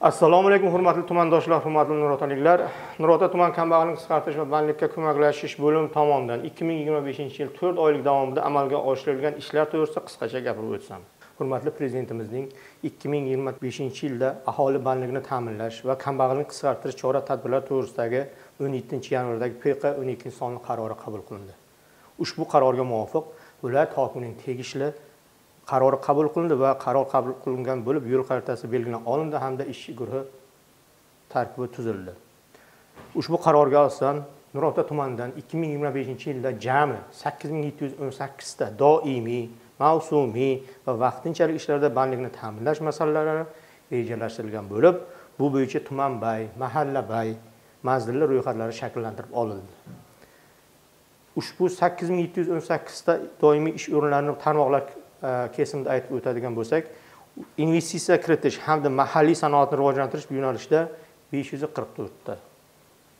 Assalomu alaykum hurmatli tumandoshlar, hurmatli nurotaliklar. Nurota tuman kambag'allik qisqartirish va bandlikka ko'maklashish bo'limi tomonidan 2025-yil 4 oylik davomida amalga oshirilgan ishlar to'g'risida qisqacha gapirib o'tsam. Hurmatli prezidentimizning 2025-yilda aholi bandligini ta'minlash va kambag'allikni qisqartirish chora-tadbirlari to'g'risidagi 17-yanvardagi PQ 12-sonli qarori qabul qilindi. Ushbu qarorga muvofiq viloyat hokimining tegishli qarori qabul qilindi va qaror qabul qilingan bo'lib, yo'l xaritasi belgilab olindi hamda ish guruhi tarkibi tuzildi. Ushbu qarorga asosan Nurota tumanidan 2025-yilda jami 8718 ta doimiy, mavsumiy va vaqtinchalik ishlarda bandlikni ta'minlash masalalari rejalashtirilgan bo'lib, bu bo'yicha tuman bay, mahalla bay, manzilli ro'yxatlari shakllantirib olindi. Ushbu 8718 ta doimiy ish o'rinlarining tarmoqlar kesimda aytib o'tadigan bo'lsak, investitsiya kiritish hamda mahalliy sanoatni rivojlantirish yo'nalishida 544 ta.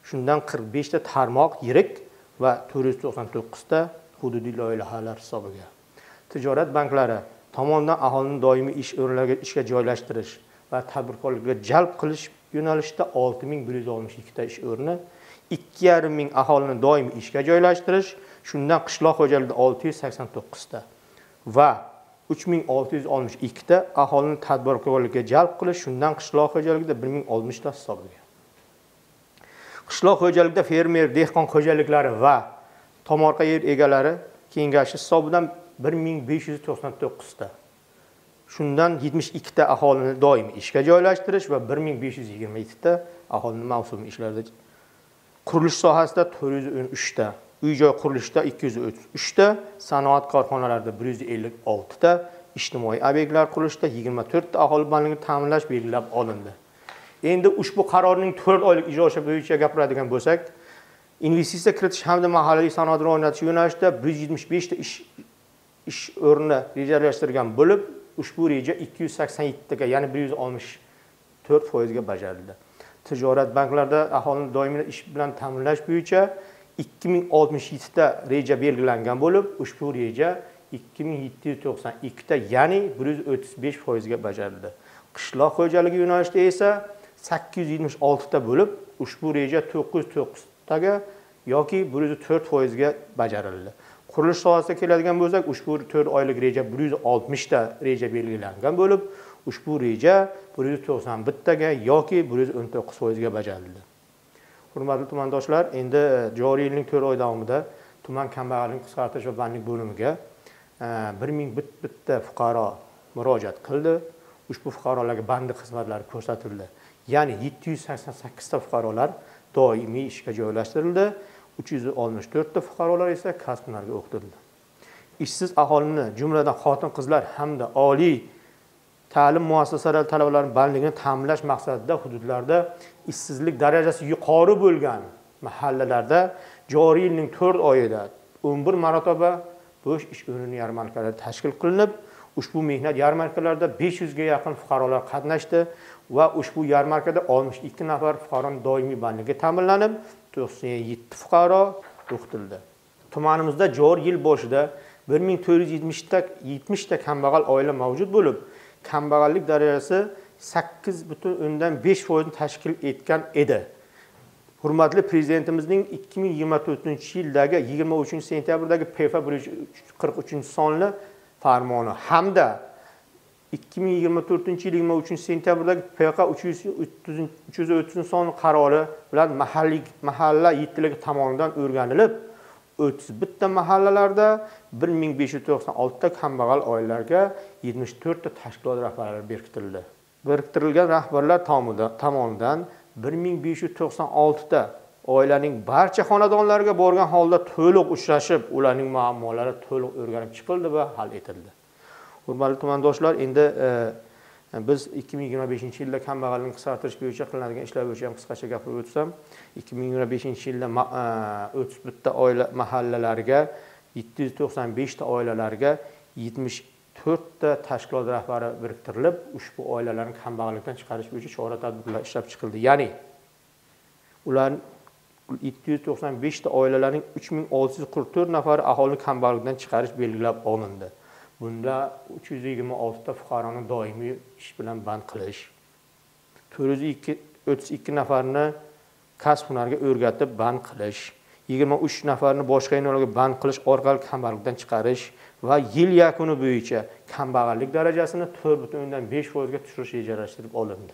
Shundan 45 ta tarmoq yirik va 499 ta hududiy loyihalar hisobiga. Tijorat banklari tomonidan aholini doimiy ish o'rinlariga ishga joylashtirish va tadbirkorlikka jalb qilish yo'nalishida 6162 ta ish o'rni, 2,5 ming aholini doimiy ishga joylashtirish, shundan qishloq xo'jaligida 689 ta va 3662 ta aholini tadbirkorlikka jalb qilish, shundan qishloq xo'jaligida 1060 ta hisobiga. Qishloq xo'jaligida fermer, dehqon xo'jaliklari va tomorqa yer egalari kengashi hisobidan 1599 ta. Shundan 72 ta aholini doimiy ishga joylashtirish va 1522 ta aholini mavsumiy ishlarda. Qurilish sohasida 413 ta, uy-joy qurilishida 233 ta, sanoat korxonalarida 156 ta, ijtimoiy obyektlar qurilishida 24 ta aholi bandligini ta'minlash belgilab olindi. Endi ushbu qarorning 4 oylik ijrosi bo'yicha gapiradigan bo'lsak, investitsiya kiritish hamda mahalliy sanoat rivojlantirish yo'nalishida 175 ta ish o'rni rejalashtirilgan bo'lib, ushbu reja 287 taga, ya'ni 164% ga bajarildi. Tijorat banklarida aholini doimiy ish bilan ta'minlash bo'yicha 2067 ta reja belgilangan bo'lib, ushbu reja 2792 ta, ya'ni 135% ga bajarildi. Qishloq xo'jaligi yo'nalishida esa 876 ta bo'lib, ushbu reja 909 taga yoki 104% ga bajarildi. Qurilish sohasiga keladigan bo'lsak, ushbu 4 oylik reja 160 ta reja belgilangan bo'lib, ushbu reja 191 taga yoki 119% ga bajarildi. Hurmatli tumandoshlar, endi joriy yilning 4 oy davomida tuman kambag'allik qisqartirish va bandlik bo'limiga 1000 bitta fuqaro murojaat qildi. Ushbu fuqarolarga bandlik xizmatlari ko'rsatildi. Ya'ni 788 ta fuqarolar doimiy ishga joylashtirildi, 364 ta fuqarolar esa kasb hunarga o'qitildi. Ishsiz aholini, jumladan xotin-qizlar hamda oliy ta'lim muassasalari talabalarini bandligini ta'minlash maqsadida hududlarda ishsizlik darajasi yuqori bo'lgan mahallalarda joriy yilning 4 oyida 11 marotaba bo'sh ish o'rni yarmarkalari tashkil qilinib, ushbu mehnat yarmarkalarida 500 ga yaqin fuqarolar qatnashdi va ushbu yarmarkada 62 nafar fuqaroning doimiy bandligi ta'minlanib, 97 fuqaro o'qitildi. Tumanimizda joriy yil boshida 1470 ta kambag'al oila mavjud bo'lib, kambag'allik darajasi 8,5% tashkil etgan edi. Hurmatli prezidentimizning 2024-yildagi 23-sentyabrdagi PF 143-sonli farmoni hamda 2024-yil 23-sentyabrdagi PQ 330-sonli qarori bilan mahalla yetkililigi tomonidan o'rganilib, 31 ta mahallalarda 1596 ta kambag'al oilalarga 74 ta tashkilot rahbarlari berkitildi. Biriktirilgan rahbarlar tomonidan 1596 ta oilaning barcha xonadonlariga borgan holda to'liq uchrashib, ularning muammolari to'liq o'rganib chiqildi va hal etildi. Hurmatli tumandoshlar, endi biz 2025-yilda kambag'allikni qisqartirish bo'yicha qilinadigan ishlar bo'yicha ham qisqacha gapirib o'tsam, 2025-yilda 31 ta oila mahallalarga, 795 ta oilalarga 74 ta tashkilot rahbari biriktirilib, ushbu oilalarni kambag'allikdan chiqarish bo'yicha chora-tadbirlar ishlab chiqildi. Ya'ni ular 795 ta oilalarning 3644 nafari aholini kambag'allikdan chiqarish belgilab olindi. Bunda 326 ta fuqaroni doimiy ish bilan band qilish, 432 nafarni kasb hunariga o'rgatib band qilish, 23 nafarni boshqa yo'nalishga band qilish orqali kambag'allikdan chiqarish va yil yakuni bo'yicha kambag'allik darajasini 4.5% ga tushirish rejalashtirib olindi.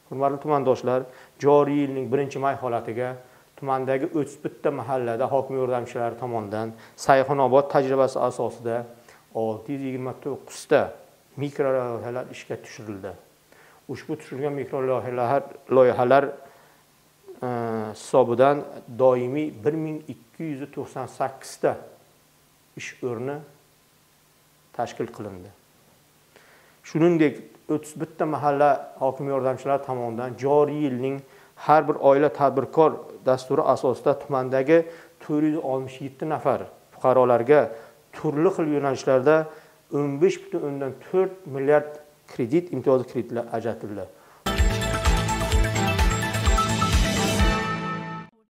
Hurmatli tumandoshlar, joriy yilning 1-may holatiga tumandagi 31 ta mahallada hokim yordamchilari tomonidan Sayxunobod tajribasi asosida 629 ta mikro-loyihalar ishga tushirildi. Ushbu tushirilgan mikro-loyihalar hisobidan doimiy 1298 ta ish o'rni tashkil qilindi. Shuningdek, 31 ta mahalla hokim yordamchilari tomonidan joriy yilning har bir oila tadbirkor dasturi asosida tumandagi 467 nafar fuqarolarga turli xil yo'nalishlarda 15.4 milliard kredit imtiyozli kreditlar ajratildi.